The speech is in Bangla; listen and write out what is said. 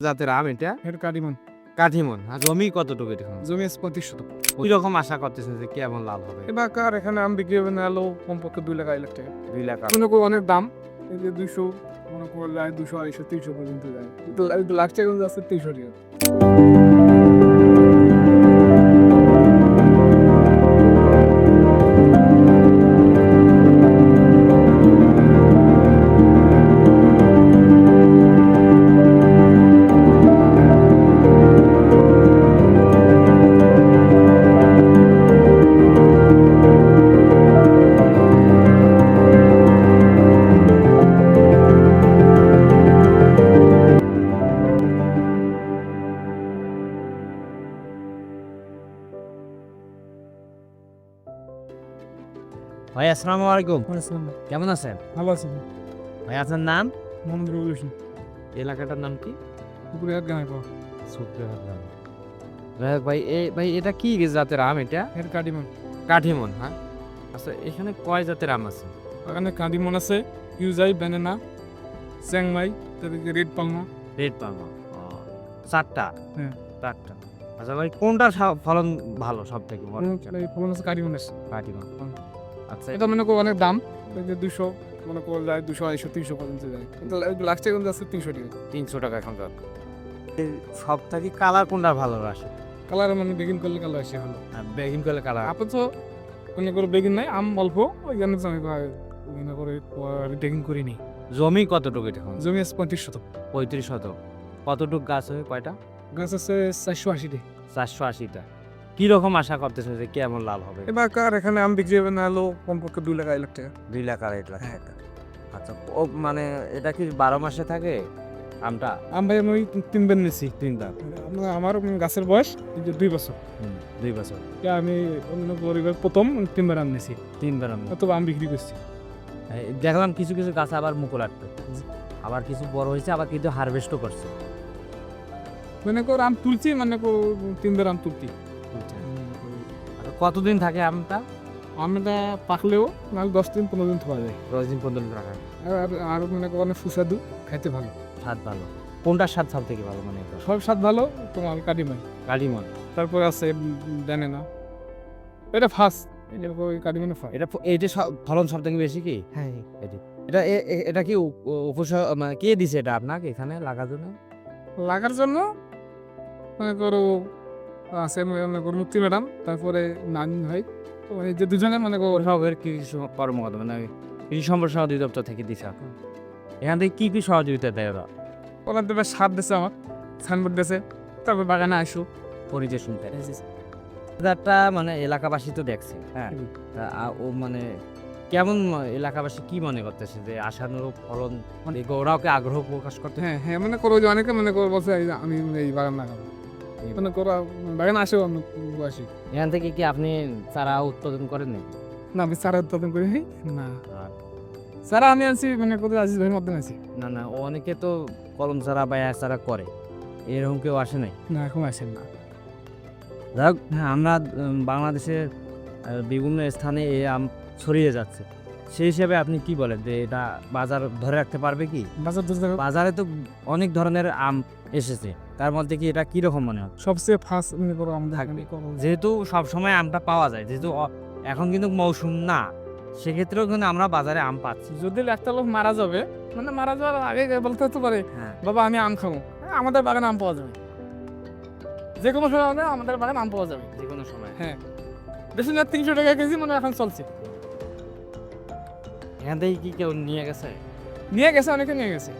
জাতের আম এটা? এর কাটিমন কাঠিমন। আর জমি কতটুকু এটা? জমি আছে 35 শতক। ওই রকম আশা করতেছেন যে কেমন লাভ হবে? এবার এখানে আম বিক্রি হবে না হলো কমপক্ষে 2 লাখ 2.5 লাখ টাকা। 2 লাখ মনে করো অনেক দাম, এই যে 200 মনে করো যায় 200 250 300 পর্যন্ত যায়, কিন্তু লাখ টাকা কিন্তু আছে 300 টাকা। ভাই আসসালামু আলাইকুম। কেমন আছেন? ভালো আছে ভাই আপনার নাম? মোহাম্মদ রবিউল হোসেন, এলাকাটার নাম কি? পুকুরে হাত গাঁয়ে পাওয়া। সুপ্রিয়া গ্রাম। ভাই এটা কি জাতের আম এটা? এর কাটিমন কাঠিমন, হ্যাঁ। আচ্ছা এখানে কয় জাতের আম আছে? এখানে কাটিমন আছে, ইউজাই, ব্যানানা, চ্যাংমাই, তারপরে রেড পালমা। রেড পালমা। চারটা? হ্যাঁ। চারটা। আচ্ছা ভাই কোনটার ফলন ভালো সব থেকে বড়? এই ফলন আছে কাটিমন আছে। কাঠিমন। আচ্ছা এটা মনে করো অনেক দাম, এই যে 200 মনে করো যায় 200 250 300 পর্যন্ত যায়, কিন্তু লাখ টাকা কিন্তু আছে 300 টাকা। 300 টাকা এখন যাচ্ছে। সব থেকে কালার কোনটা ভালো আসে? কালার মানে বেগিন করলে কালার আসে ভালো। বেগিন করলে কালার। আপাতত মনে করো বেগিন নাই, আম অল্প, ওইখানে জমি মনে করে বেগিন করিনি। জমি কতটুকু এটা? জমি আছে 35 শতক। 35 শতক। কতটুকু গাছ হবে কয়টা? গাছ আছে 480টি। 480টা। কিরকম আশা করতেছে যে কেমন লাভ হবে? এবার এখানে আম বিক্রি হবে না হলো কমপক্ষে 2 লাখ 2.5 লাখ টাকা। 2 লাখ 2.5 লাখ টাকা। আচ্ছা ও মানে এটা কি 12 মাসে থাকে আমটা? আম ভাই আমি 3 বার নিয়েছি। 3বার। আমার গাছের বয়স এই যে 2 বছর। 2 বছর। আমি অন্য পরিবার প্রথম 3 বার আম নিয়েছি, 3বার আম। অথবা আম বিক্রি করছি। দেখলাম কিছু কিছু গাছ আবার মুকুল আসবে, আবার কিছু বড় হয়েছে, আবার কিন্তু হারভেস্টও করছে। মনে করো আম তুলছি, মানে 3 বার আম তুলছি। আর কতদিন থাকে আমটা? আমটা পাকলেও নাহলে 10 দিন 15 দিন থাকা যায়। 10 দিন 15 দিন রাখা। আর মনে করো অনেক সুস্বাদু, খাইতে ভালো। স্বাদ ভালো। কোনটার স্বাদ সব থেকে ভালো মনে হয়? সব স্বাদ ভালো, তোমার কাটিমাই। কালিমন। তারপর আছে ব্যানানা, এটা ফার্স্ট, এটা কাটিমানে ফার্স্ট। এইটা ফলন সব থেকে বেশি কি? হ্যাঁ, এটা কি মানে কে দিছে এটা আপনাকে এখানে লাগার জন্য? লাগার জন্য মনে করো আছে মনে করো মুক্তি ম্যাডাম, তারপরে নানি ভাই, তো এই যে দুজনে মনে করো সবের কৃষি কর্মকর্তা মানে কৃষি সম্প্রসারণ অধিদপ্তর থেকে দিছে। এখান থেকে কি কি সহযোগিতা দেয় ওরা? ওনার দেবে সার দিছে, আমার সাইনবোর্ড দিয়েছে, তারপর বাগানে আসো। পরিচয় শুনতে একটা মানে এলাকাবাসী তো দেখছে, হ্যাঁ। ও মানে কেমন এলাকাবাসী কি মনে করতেছে যে আশানুরূপ ফলন ওরাও কি আগ্রহ প্রকাশ করতে? হ্যাঁ হ্যাঁ, মনে করো যে অনেকে মনে করো বলছে এই যে আমি এই বাগান লাগাবো, মনে করো বাগানে আসেও আমি আসি। এখান থেকে কি আপনি চারা উৎপাদন করেন নাকি? না, আমি চারা উৎপাদন করি না, চারা আমি আনছি মানে করো আজিজ ভাইয়ের মধ্যে আছি। না না, অনেকে তো কলম চারা বা চারা করে, এরকম কেউ আসে নাই? না, এখন আসেন না। যাক, হ্যাঁ, আমরা বাংলাদেশের বিভিন্ন স্থানে এই আম ছড়িয়ে যাচ্ছে, সেই হিসেবে আপনি কি বলেন যে এটা বাজার ধরে রাখতে পারবে কি? বাজার দর বাজারে তো অনেক ধরনের আম এসেছে, তার মধ্যে কি এটা কিরকম মনে হয়? সবচেয়ে ফার্স্ট মনে করো আমাদের থাকবে। এখানে যেহেতু সব সময় আমটা পাওয়া যায়, যেহেতু এখন কিন্তু মৌসুম না, সেক্ষেত্রেও কিন্তু আমরা বাজারে আম পাচ্ছি। যদি একটা লোক মারা যাবে, মানে মারা যাওয়ার আগে বলতে হতে পারে হ্যাঁ, বাবা আমি আম খাবো, আমাদের বাগানে আম পাওয়া যাবে, যে কোনো সময় আমাদের বাগানে আম পাওয়া যাবে। যে কোনো সময়। হ্যাঁ, বেশি না 300 টাকা কেজি মানে এখন চলছে। এখান থেকে কি কেউ নিয়ে গেছে? নিয়ে গেছে, অনেকে নিয়ে গেছে।